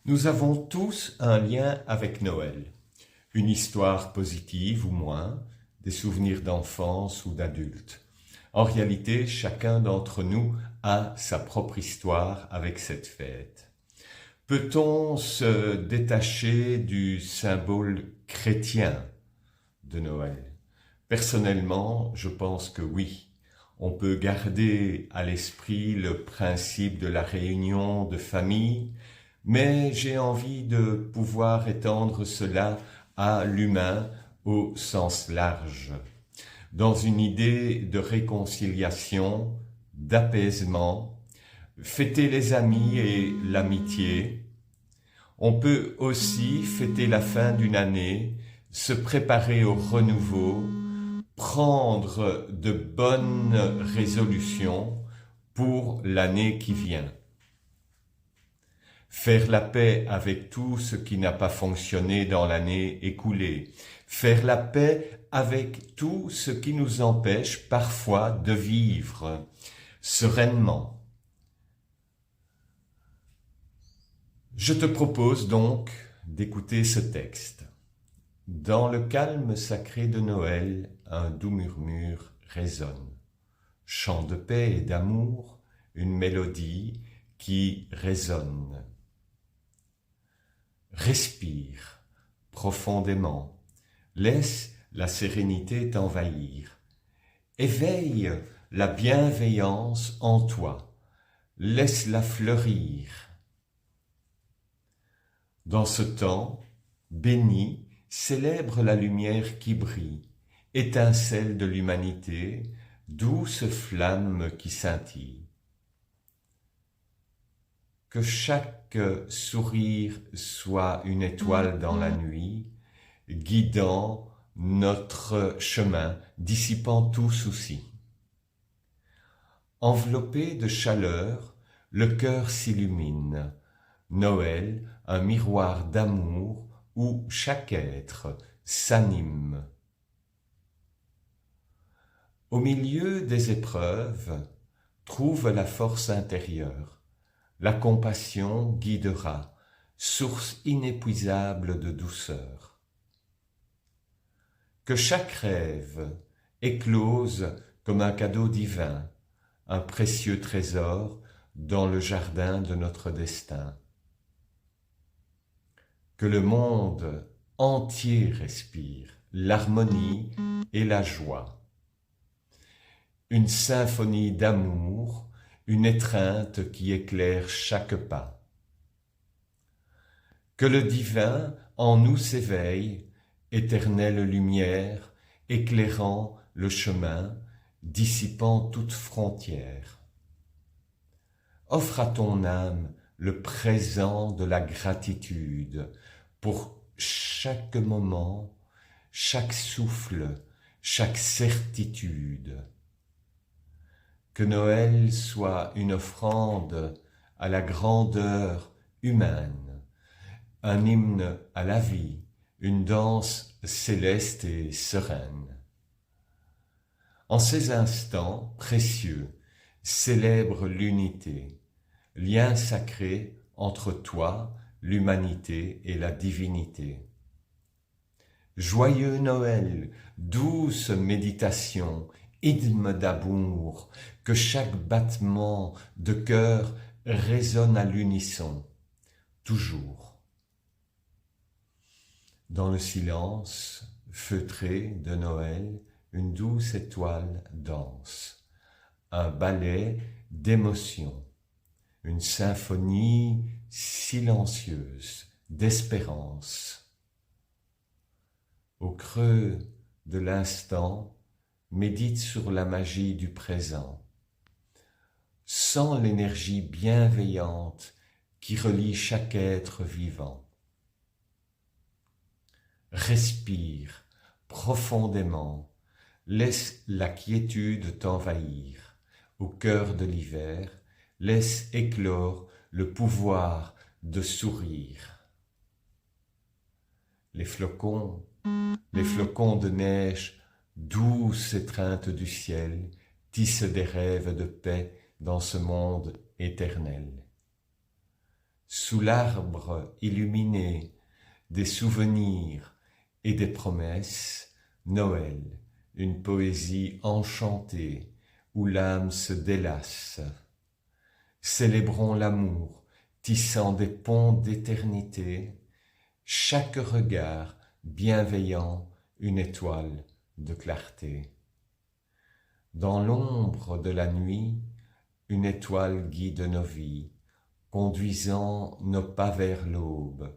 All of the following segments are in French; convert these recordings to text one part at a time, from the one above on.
Nous avons tous un lien avec Noël, une histoire positive ou moins, des souvenirs d'enfance ou d'adulte. En réalité, chacun d'entre nous a sa propre histoire avec cette fête. Peut-on se détacher du symbole chrétien de Noël? Personnellement, je pense que oui. On peut garder à l'esprit le principe de la réunion de famille, mais j'ai envie de pouvoir étendre cela à l'humain au sens large, dans une idée de réconciliation, d'apaisement, fêter les amis et l'amitié. On peut aussi fêter la fin d'une année, se préparer au renouveau, prendre de bonnes résolutions pour l'année qui vient. Faire la paix avec tout ce qui n'a pas fonctionné dans l'année écoulée. Faire la paix avec tout ce qui nous empêche parfois de vivre sereinement. Je te propose donc d'écouter ce texte. Dans le calme sacré de Noël, un doux murmure résonne. Chant de paix et d'amour, une mélodie qui résonne. Respire profondément, laisse la sérénité t'envahir. Éveille la bienveillance en toi, laisse-la fleurir. Dans ce temps, béni, célèbre la lumière qui brille, étincelle de l'humanité, douce flamme qui scintille. Que chaque sourire soit une étoile dans la nuit, guidant notre chemin, dissipant tout souci. Enveloppé de chaleur, le cœur s'illumine. Noël, un miroir d'amour où chaque être s'anime. Au milieu des épreuves, trouve la force intérieure. La compassion guidera, source inépuisable de douceur. Que chaque rêve éclose comme un cadeau divin, un précieux trésor dans le jardin de notre destin. Que le monde entier respire l'harmonie et la joie. Une symphonie d'amour, une étreinte qui éclaire chaque pas. Que le divin en nous s'éveille, éternelle lumière, éclairant le chemin, dissipant toute frontière. Offre à ton âme le présent de la gratitude pour chaque moment, chaque souffle, chaque certitude. Que Noël soit une offrande à la grandeur humaine, un hymne à la vie, une danse céleste et sereine. En ces instants précieux, célèbre l'unité, lien sacré entre toi, l'humanité et la divinité. Joyeux Noël, douce méditation, hymne d'amour, que chaque battement de cœur résonne à l'unisson, toujours. Dans le silence feutré de Noël, une douce étoile danse, un ballet d'émotion, une symphonie silencieuse d'espérance. Au creux de l'instant, médite sur la magie du présent. Sens l'énergie bienveillante qui relie chaque être vivant. Respire profondément, laisse la quiétude t'envahir. Au cœur de l'hiver, laisse éclore le pouvoir de sourire. Les flocons de neige, douce étreinte du ciel, tissent des rêves de paix dans ce monde éternel. sous l'arbre illuminé des souvenirs et des promesses, Noël, une poésie enchantée où l'âme se délasse. Célébrons l'amour, tissant des ponts d'éternité, chaque regard bienveillant une étoile de clarté. Dans l'ombre de la nuit, une étoile guide nos vies, conduisant nos pas vers l'aube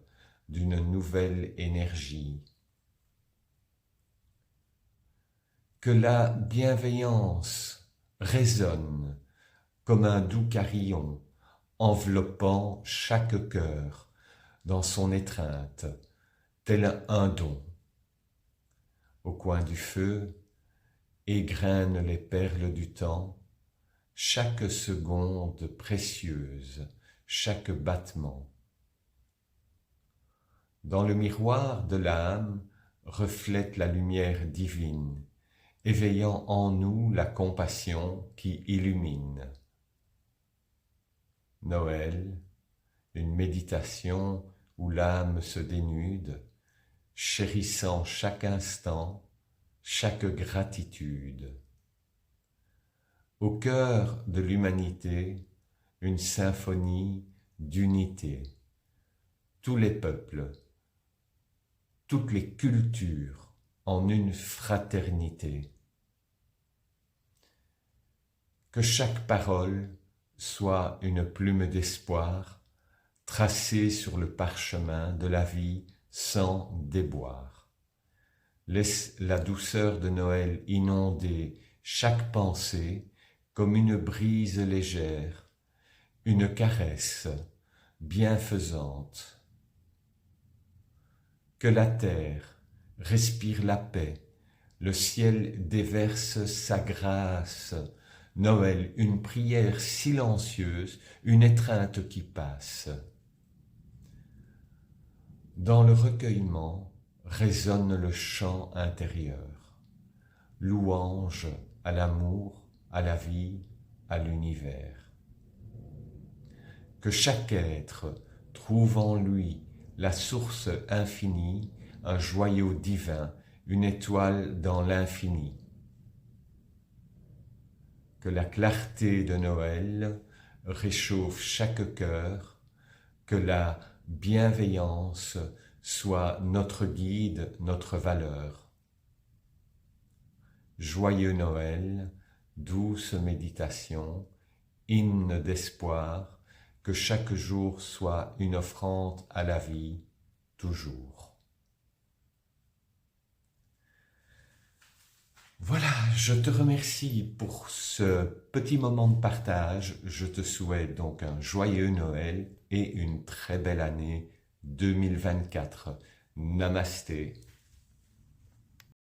d'une nouvelle énergie. Que la bienveillance résonne comme un doux carillon, enveloppant chaque cœur dans son étreinte, tel un don. Au coin du feu, égrènent les perles du temps, chaque seconde précieuse, chaque battement. Dans le miroir de l'âme reflète la lumière divine, éveillant en nous la compassion qui illumine. Noël, une méditation où l'âme se dénude, chérissant chaque instant, chaque gratitude. Au cœur de l'humanité, une symphonie d'unité. Tous les peuples, toutes les cultures en une fraternité. Que chaque parole soit une plume d'espoir tracée sur le parchemin de la vie sans déboire. Laisse la douceur de Noël inonder chaque pensée comme une brise légère, une caresse bienfaisante. Que la terre respire la paix, le ciel déverse sa grâce. Noël, une prière silencieuse, une étreinte qui passe. Dans le recueillement résonne le chant intérieur, louange à l'amour, à la vie, à l'univers. Que chaque être trouve en lui la source infinie, un joyau divin, une étoile dans l'infini. Que la clarté de Noël réchauffe chaque cœur, que la bienveillance soit notre guide, notre valeur. Joyeux Noël, douce méditation, hymne d'espoir, que chaque jour soit une offrande à la vie, toujours. Voilà, je te remercie pour ce petit moment de partage. Je te souhaite donc un joyeux Noël et une très belle année 2024. Namasté.